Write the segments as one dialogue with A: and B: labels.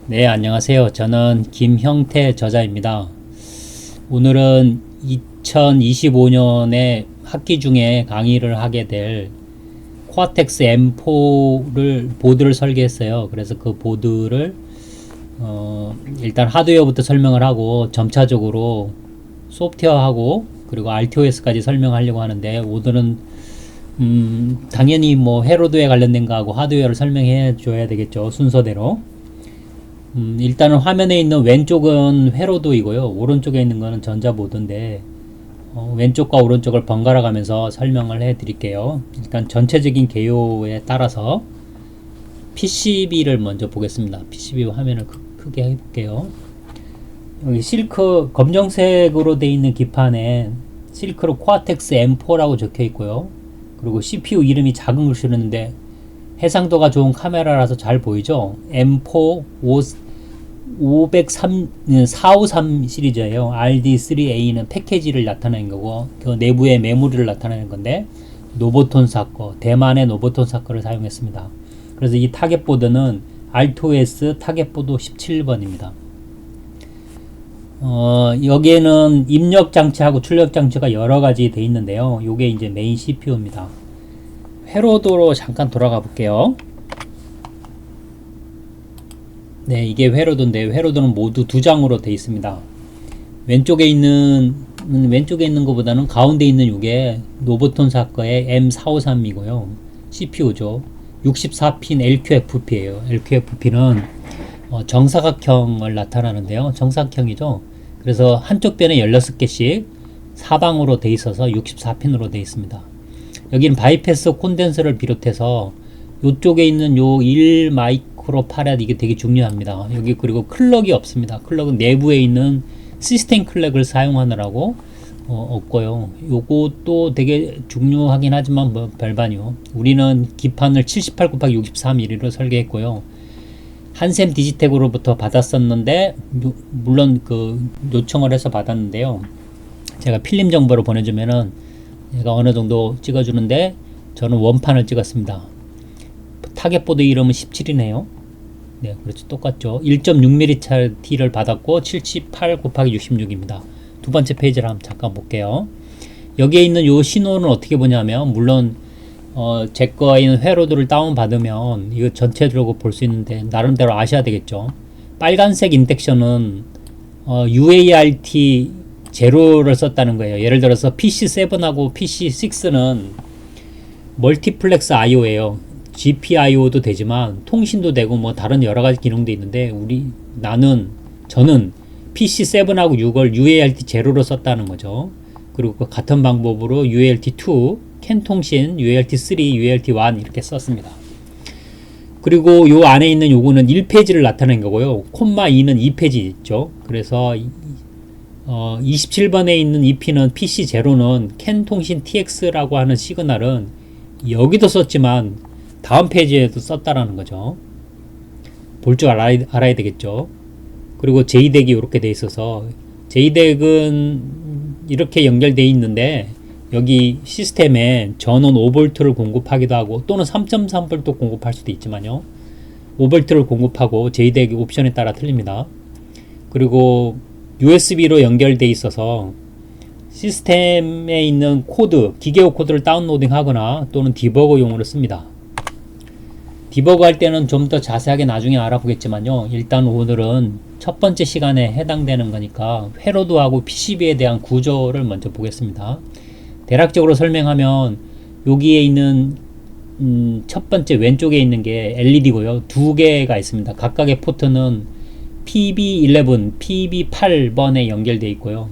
A: 네, 안녕하세요. 저는 김형태 저자입니다. 오늘은 2025년에 학기 중에 강의를 하게 될 코아텍스 M4를 보드를 설계했어요. 그래서 그 보드를 일단 하드웨어부터 설명을 하고 점차적으로 소프트웨어하고 그리고 RTOS까지 설명하려고 하는데, 오늘은 당연히 뭐 회로드에 관련된 거하고 하드웨어를 설명해 줘야 되겠죠. 순서대로. 일단은 화면에 있는 왼쪽은 회로도이고요. 오른쪽에 있는 거는 전자보드인데, 왼쪽과 오른쪽을 번갈아 가면서 설명을 해 드릴게요. 일단 전체적인 개요에 따라서 PCB를 먼저 보겠습니다. PCB 화면을 크게 해볼게요. 여기 실크 검정색으로 되어 있는 기판에 실크로 코아텍스 M4라고 적혀 있고요. 그리고 CPU 이름이 작은 글씨로 있는데 해상도가 좋은 카메라라서 잘 보이죠? M4 453 시리즈예요. RD3A는 패키지를 나타내는 거고, 그 내부의 메모리를 나타내는 건데, 노보톤 사거, 대만의 노보톤 사거를 사용했습니다. 그래서 이 타겟보드는 RTOS 타겟보드 17번입니다. 여기에는 입력 장치하고 출력 장치가 여러 가지 돼 있는데요. 요게 이제 메인 CPU입니다. 회로도로 잠깐 돌아가 볼게요. 네, 이게 회로도인데, 회로도는 모두 두 장으로 되어 있습니다. 왼쪽에 있는 것보다는 가운데 있는 이게 노보톤 사거의 M453이고요. CPU죠. 64핀 LQFP예요. LQFP는 정사각형을 나타나는데요. 정사각형이죠. 그래서 한쪽 변에 16개씩 사방으로 되어 있어서 64핀으로 되어 있습니다. 여기는 바이패스 콘덴서를 비롯해서 이쪽에 있는 요 1 마이크로파라드, 이게 되게 중요합니다. 여기 그리고 클럭이 없습니다. 클럭은 내부에 있는 시스템 클럭을 사용하느라고 없고요. 요것도 되게 중요하긴 하지만 뭐 별반이요. 우리는 기판을 78/63mm로 설계했고요. 한샘 디지텍으로부터 받았었는데, 물론 그 요청을 해서 받았는데요. 제가 필름 정보를 보내주면은 얘가 어느 정도 찍어주는데, 저는 원판을 찍었습니다. 타겟보드 이름은 17이네요. 네, 그렇죠. 똑같죠. 1.6mm짜리를 받았고 78/66입니다. 두 번째 페이지를 한번 잠깐 볼게요. 여기에 있는 요 신호는 어떻게 보냐면, 물론 제 거에 있는 회로드를 다운받으면 이거 전체적으로 볼 수 있는데, 나름대로 아셔야 되겠죠. 빨간색 인덱션은 UART 제로를 썼다는 거예요. 예를 들어서 PC7하고 PC6는 멀티플렉스 IO예요. GPIO도 되지만 통신도 되고 뭐 다른 여러 가지 기능도 있는데, 저는 PC7하고 6을 UART 제로로 썼다는 거죠. 그리고 그 같은 방법으로 UART2, 캔 통신, UART3, UART1 이렇게 썼습니다. 그리고 요 안에 있는 요거는 1페이지를 나타낸 거고요. 콤마 2는 2페이지 있죠. 그래서 27번에 있는 EP는 PC0는 캔 통신 TX라고 하는 시그널은 여기도 썼지만 다음 페이지에도 썼다라는 거죠. 볼 줄 알아야 되겠죠. 그리고 JDEC이 이렇게 돼 있어서, JDEC은 이렇게 연결돼 있는데 여기 시스템에 전원 5V를 공급하기도 하고, 또는 3.3V 공급할 수도 있지만요, 5V를 공급하고 JDEC 옵션에 따라 틀립니다. 그리고 USB로 연결돼 있어서 시스템에 있는 코드, 기계어 코드를 다운로딩 하거나 또는 디버거용으로 씁니다. 디버그 할 때는 좀 더 자세하게 나중에 알아보겠지만요, 일단 오늘은 첫 번째 시간에 해당되는 거니까 회로드하고 PCB에 대한 구조를 먼저 보겠습니다. 대략적으로 설명하면, 여기에 있는 첫 번째 왼쪽에 있는 게 LED고요. 두 개가 있습니다. 각각의 포트는 PB11, PB8번에 연결되어 있고요.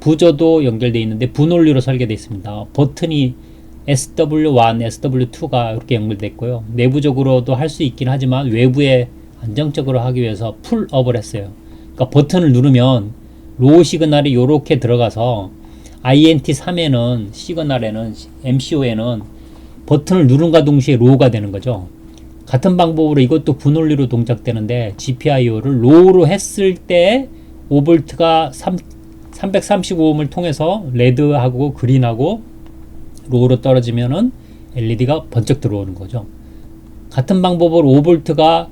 A: 부저도 연결되어 있는데 분원리로 설계되어 있습니다. 버튼이 SW1, SW2가 이렇게 연결되어 있고요. 내부적으로도 할 수 있긴 하지만 외부에 안정적으로 하기 위해서 풀업을 했어요. 그러니까 버튼을 누르면 로우 시그널이 이렇게 들어가서 INT3에는, 시그널에는, MCO에는 버튼을 누른과 동시에 로우가 되는 거죠. 같은 방법으로 이것도 분원리로 동작되는데, GPIO를 로우로 했을 때 5V가 335ohm을 통해서 레드하고 그린하고 로우로 떨어지면은 LED가 번쩍 들어오는 거죠. 같은 방법으로 5V가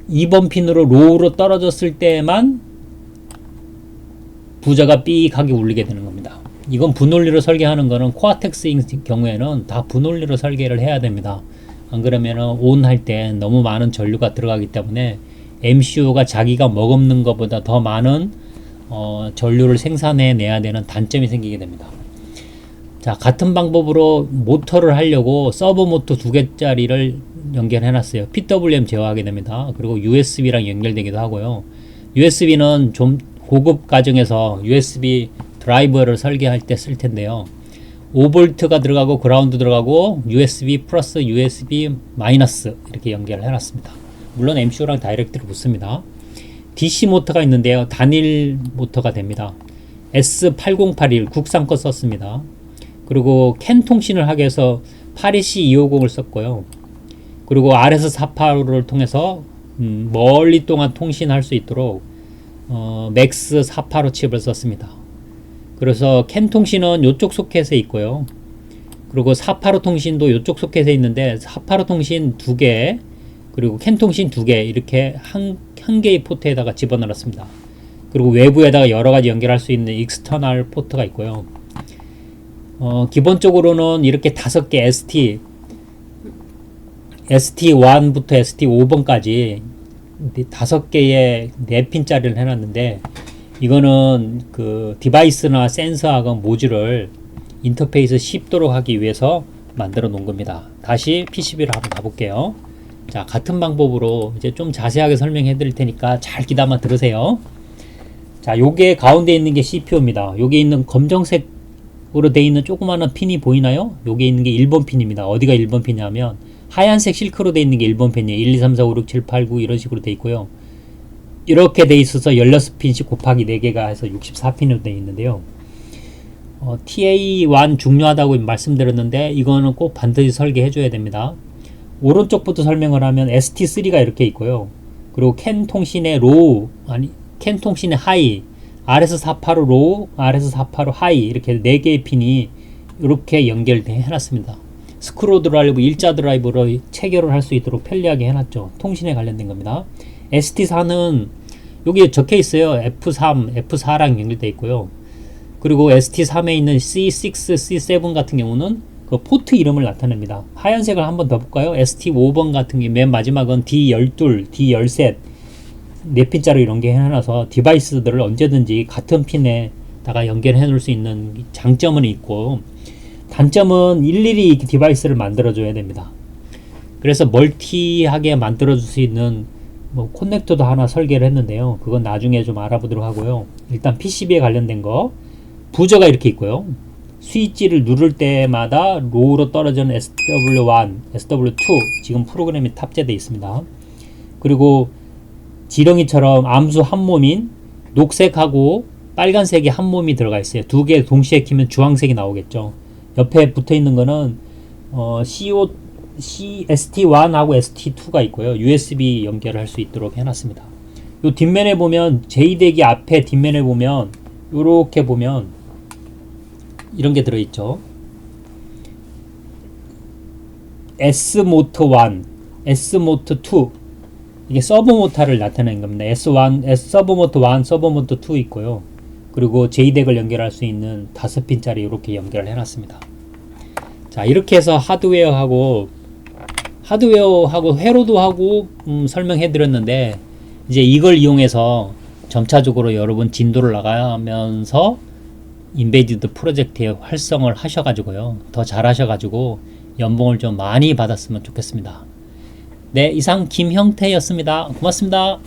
A: 2번 핀으로 로우로 떨어졌을 때만 부저가 삑하게 울리게 되는 겁니다. 이건 분원리로 설계하는 거는 코아텍스인 경우에는 다 분원리로 설계를 해야 됩니다. 안 그러면은 온 할 때 너무 많은 전류가 들어가기 때문에 MCU가 자기가 머금는 것보다 더 많은 전류를 생산해 내야 되는 단점이 생기게 됩니다. 자, 같은 방법으로 모터를 하려고 서버 모터 2개짜리를 연결해 놨어요. PWM 제어하게 됩니다. 그리고 USB랑 연결되기도 하고요. USB는 좀 고급 가정에서 USB 드라이버를 설계할 때 쓸 텐데요. 5V가 들어가고 그라운드 들어가고 USB 플러스 USB 마이너스 이렇게 연결을 해놨습니다. 물론 MCU랑 다이렉트로 붙습니다. DC 모터가 있는데요. 단일 모터가 됩니다. S8081 국산 거 썼습니다. 그리고 캔 통신을 하기 위해서 82C250을 썼고요. 그리고 RS485를 통해서 멀리 동안 통신할 수 있도록 맥스 485 칩을 썼습니다. 그래서 캔 통신은 이쪽 소켓에 있고요. 그리고 485 통신도 이쪽 소켓에 있는데 485 통신 2개 그리고 캔 통신 2개 이렇게 한 개의 포트에다가 집어넣었습니다. 그리고 외부에다가 여러가지 연결할 수 있는 익스터널 포트가 있고요. 기본적으로는 이렇게 5개 ST1부터 ST5번까지 5개의 4핀짜리를 해놨는데 이거는 그 디바이스나 센서하고 모듈을 인터페이스 쉽도록 하기 위해서 만들어 놓은 겁니다. 다시 PCB를 한번 가볼게요. 자, 같은 방법으로 이제 좀 자세하게 설명해 드릴 테니까 잘 귀담아 들으세요. 자, 요게 가운데 있는 게 CPU입니다. 여기 있는 검정색으로 되어 있는 조그마한 핀이 보이나요? 요게 있는 게 1번 핀입니다. 어디가 1번 핀이냐면 하얀색 실크로 되어 있는 게 1번 핀이에요. 1, 2, 3, 4, 5, 6, 7, 8, 9 이런 식으로 되어 있고요. 이렇게 돼 있어서 16핀씩 곱하기 4개가 해서 64핀으로 되어 있는데요. TA1 중요하다고 말씀드렸는데 이거는 꼭 반드시 설계해 줘야 됩니다. 오른쪽부터 설명을 하면 ST3가 이렇게 있고요. 그리고 캔 통신의 로우, 캔 통신의 하이, RS485 로우, RS485 하이 이렇게 4개의 핀이 이렇게 연결해 놨습니다. 스크루 드라이브, 일자 드라이브로 체결을 할 수 있도록 편리하게 해놨죠. 통신에 관련된 겁니다. ST4는 여기 적혀 있어요. F3, F4랑 연결되어 있고요. 그리고 ST3에 있는 C6, C7 같은 경우는 그 포트 이름을 나타냅니다. 하얀색을 한번 더 볼까요? ST5번 같은 게 맨 마지막은 D12, D13 4핀짜리 연결해 놔서 디바이스들을 언제든지 같은 핀에다가 연결해 놓을 수 있는 장점은 있고 단점은 일일이 디바이스를 만들어 줘야 됩니다. 그래서 멀티하게 만들어 줄 수 있는 커넥터도 하나 설계를 했는데요. 그건 나중에 좀 알아보도록 하고요. 일단 PCB에 관련된 거 부저가 이렇게 있고요. 스위치를 누를 때마다 로우로 떨어지는 SW1, SW2 지금 프로그램이 탑재되어 있습니다. 그리고 지렁이처럼 암수 한 몸인 녹색하고 빨간색이 한 몸이 들어가 있어요. 2개 동시에 키면 주황색이 나오겠죠. 옆에 붙어 있는 거는 ST1하고 ST2가 있고요. USB 연결을 할 수 있도록 해놨습니다. 요 뒷면에 보면 JDEC 앞에 뒷면에 보면 요렇게 보면 이런 게 들어있죠. S모터1, S모터2 이게 서버 모터를 나타내는 겁니다. S1, 서버모터 1, 서버모터 2 있고요. 그리고 JDEC을 연결할 수 있는 5핀짜리 이렇게 연결을 해놨습니다. 자, 이렇게 해서 하드웨어하고 회로도 하고 설명해 드렸는데 이제 이걸 이용해서 점차적으로 여러분 진도를 나가면서 인베디드 프로젝트의 활성을 하셔가지고요. 더 잘하셔가지고 연봉을 좀 많이 받았으면 좋겠습니다. 네, 이상 김형태였습니다. 고맙습니다.